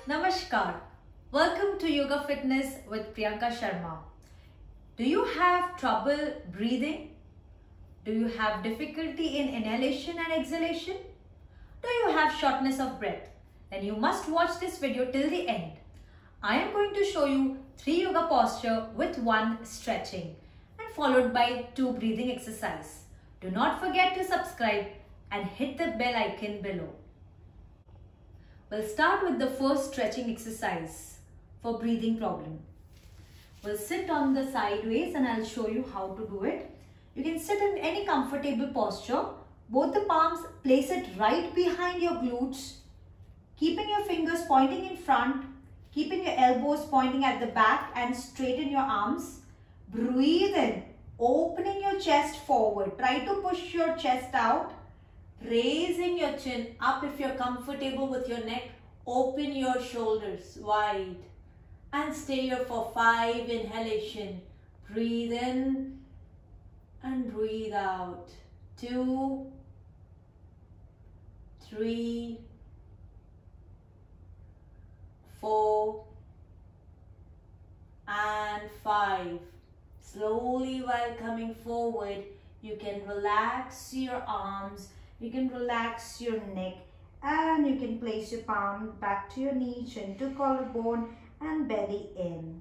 Namaskar. Welcome to Yoga Fitness with Priyanka Sharma. Do you have trouble breathing? Do you have difficulty in inhalation and exhalation? Do you have shortness of breath? Then you must watch this video till the end. I am going to show you 3 yoga posture with 1 stretching and followed by 2 breathing exercise. Do not forget to subscribe and hit the bell icon below. We'll start with the first stretching exercise for breathing problem. We'll sit on the sideways and I'll show you how to do it. You can sit in any comfortable posture. Both the palms, place it right behind your glutes, keeping your fingers pointing in front, keeping your elbows pointing at the back and straighten your arms. Breathe in, opening your chest forward. Try to push your chest out. Raising your chin up if you're comfortable with your neck. Open your shoulders wide and stay here for 5 inhalation. Breathe in and breathe out. 2, 3, 4 and 5. Slowly while coming forward, you can relax your arms. You can relax your neck and you can place your palm back to your knee, chin to collarbone and belly in.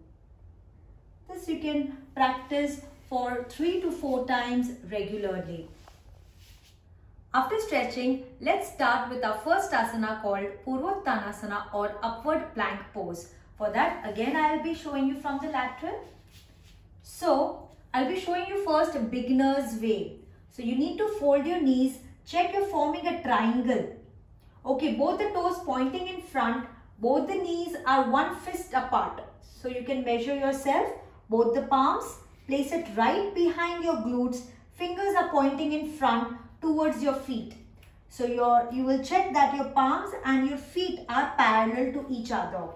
This you can practice for 3 to 4 times regularly. After stretching, let's start with our first asana called Purvottanasana or upward plank pose. For that, again I will be showing you from the lateral. So, I'll be showing you first a beginner's way. So, you need to fold your knees. Check you're forming a triangle. Okay, both the toes pointing in front. Both the knees are 1 fist apart. So you can measure yourself. Both the palms, place it right behind your glutes. Fingers are pointing in front towards your feet. So you will check that your palms and your feet are parallel to each other.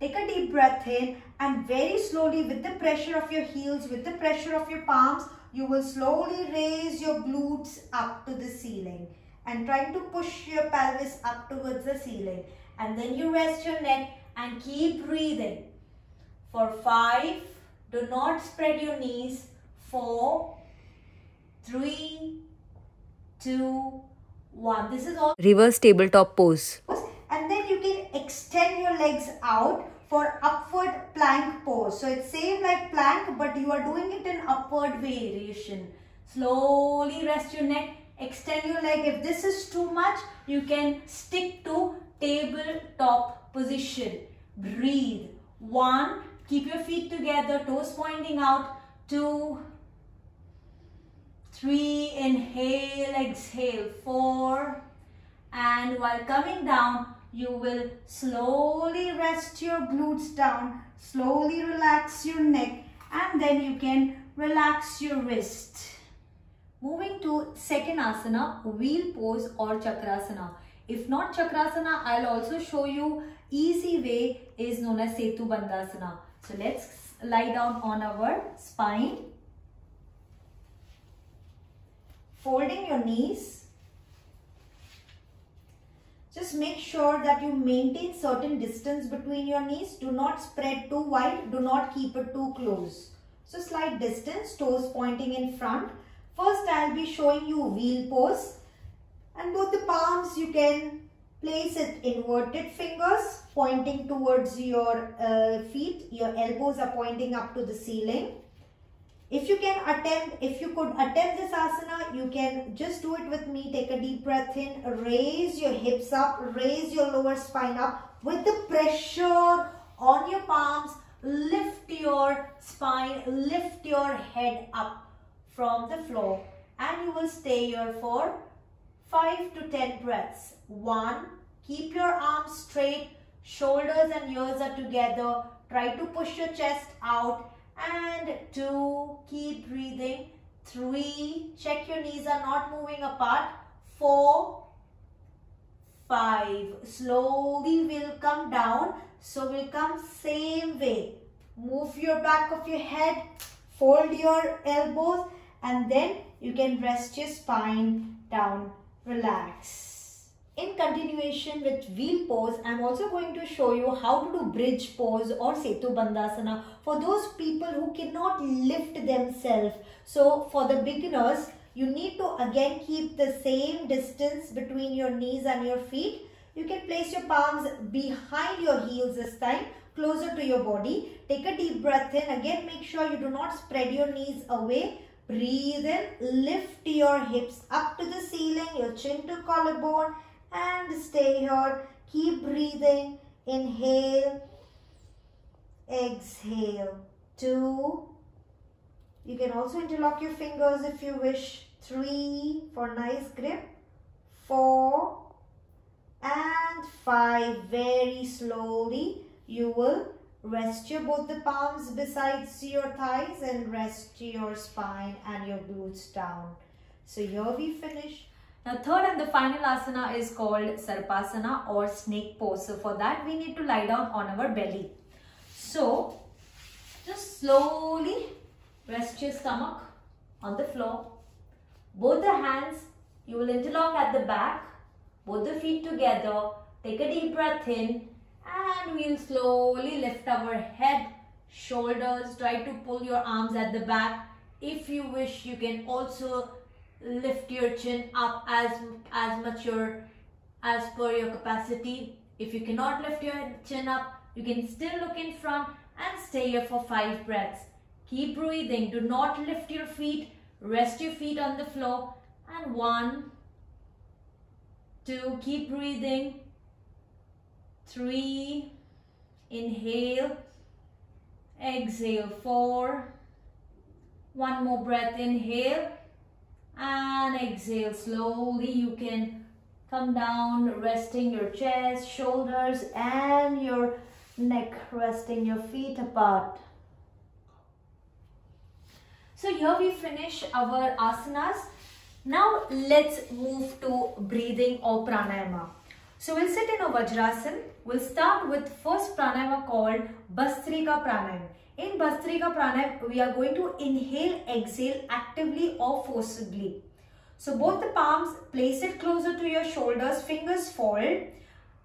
Take a deep breath in and very slowly with the pressure of your heels, with the pressure of your palms, you will slowly raise your glutes up to the ceiling and trying to push your pelvis up towards the ceiling. And then you rest your neck and keep breathing. For 5, do not spread your knees. 4, 3, 2, 1. This is all reverse tabletop pose. And then you can extend your legs out for upward plank pose. So it's same like plank, but you are doing it in upward variation. Slowly rest your neck, extend your leg. If this is too much, you can stick to tabletop position. Breathe. 1, keep your feet together, toes pointing out. 2, 3, inhale, exhale. 4, and while coming down, you will slowly rest your glutes down, slowly relax your neck, and then you can relax your wrist. Moving to second asana, wheel pose or chakrasana. If not chakrasana, I'll also show you easy way is known as Setu Bandhasana. So let's lie down on our spine. Folding your knees. Just make sure that you maintain certain distance between your knees. Do not spread too wide. Do not keep it too close. So slight distance, toes pointing in front. First I'll be showing you wheel pose. And both the palms you can place it inverted fingers pointing towards your feet. Your elbows are pointing up to the ceiling. If you could attempt this asana, you can just do it with me. Take a deep breath in, raise your hips up, raise your lower spine up. With the pressure on your palms, lift your spine, lift your head up from the floor. And you will stay here for 5 to 10 breaths. 1, keep your arms straight, shoulders and ears are together. Try to push your chest out. And 2, keep breathing. 3, check your knees are not moving apart. 4, 5, slowly will come down. So we'll come same way. Move your back of your head, fold your elbows, and then you can rest your spine down. Relax. In continuation with wheel pose, I'm also going to show you how to do bridge pose or Setu Bandhasana for those people who cannot lift themselves. So for the beginners, you need to again keep the same distance between your knees and your feet. You can place your palms behind your heels this time, closer to your body. Take a deep breath in. Again, make sure you do not spread your knees away. Breathe in, lift your hips up to the ceiling, your chin to collarbone, and stay here. Keep breathing. Inhale, exhale. 2. You can also interlock your fingers if you wish. 3 for nice grip. 4 and 5. Very slowly you will rest your both the palms besides your thighs and rest your spine and your glutes down. So here we finish. Now third and the final asana is called Sarpasana or snake pose. So for that we need to lie down on our belly. So just slowly rest your stomach on the floor. Both the hands you will interlock at the back. Both the feet together. Take a deep breath in. And we'll slowly lift our head, shoulders. Try to pull your arms at the back. If you wish, you can also lift your chin up as per your capacity. If you cannot lift your chin up, you can still look in front and stay here for 5 breaths. Keep breathing. Do not lift your feet. Rest your feet on the floor. And 1, 2. Keep breathing. 3, inhale, exhale. 4, 1 more breath, inhale and exhale. Slowly you can come down, resting your chest, shoulders and your neck, resting your feet apart. So here we finish our asanas. Now let's move to breathing or pranayama. So we'll sit in a Vajrasana. We'll start with first pranayama called bhastrika pranayama. In bhastrika pranayama, we are going to inhale, exhale actively or forcibly. So both the palms, place it closer to your shoulders, fingers fold.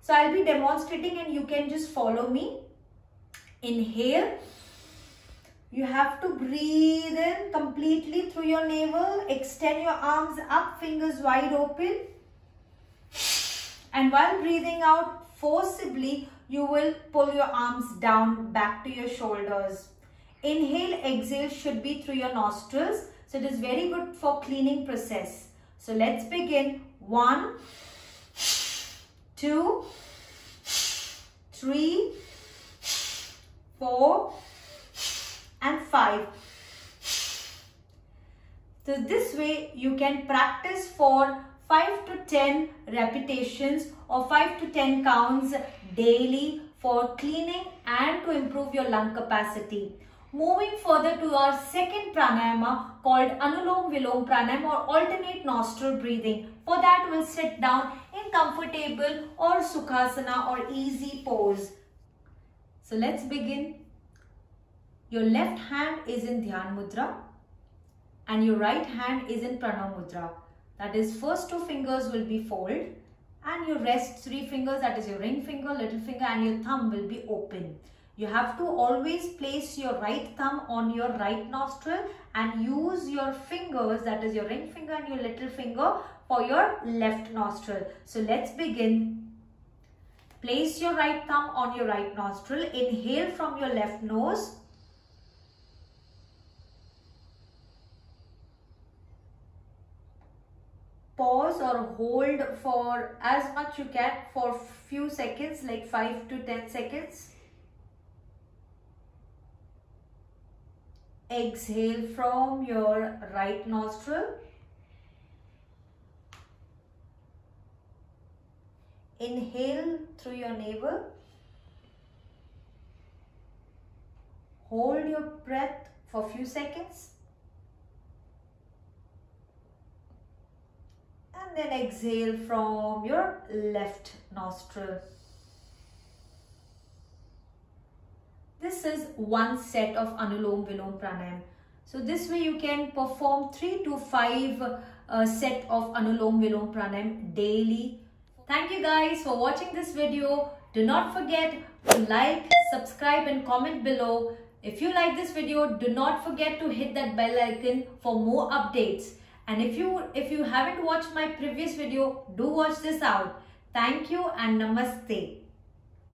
So I'll be demonstrating and you can just follow me. Inhale. You have to breathe in completely through your navel. Extend your arms up, fingers wide open. And while breathing out forcibly, you will pull your arms down back to your shoulders. Inhale, exhale should be through your nostrils. So it is very good for cleaning process. So let's begin. 1, 2, 3, 4 and 5. So this way you can practice for 5 to 10 repetitions or 5 to 10 counts daily for cleaning and to improve your lung capacity. Moving further to our second pranayama called anulom vilom pranayama or alternate nostril breathing. For that we'll sit down in comfortable or sukhasana or easy pose. So let's begin. Your left hand is in Dhyan Mudra and your right hand is in Pranav Mudra. That is, first 2 fingers will be folded and your rest 3 fingers, that is your ring finger, little finger and your thumb will be open. You have to always place your right thumb on your right nostril and use your fingers, that is your ring finger and your little finger, for your left nostril. So let's begin. Place your right thumb on your right nostril. Inhale from your left nose. Pause or hold for as much you can for few seconds, like 5 to 10 seconds. Exhale from your right nostril. Inhale through your navel. Hold your breath for few seconds. And then exhale from your left nostril. This is one set of anulom vilom pranayama. So this way you can perform 3 to 5 set of anulom vilom pranayama daily. Thank you guys for watching this video. Do not forget to like, subscribe and comment below. If you like this video, do not forget to hit that bell icon for more updates. And if you haven't watched my previous video, do watch this out. Thank you and namaste.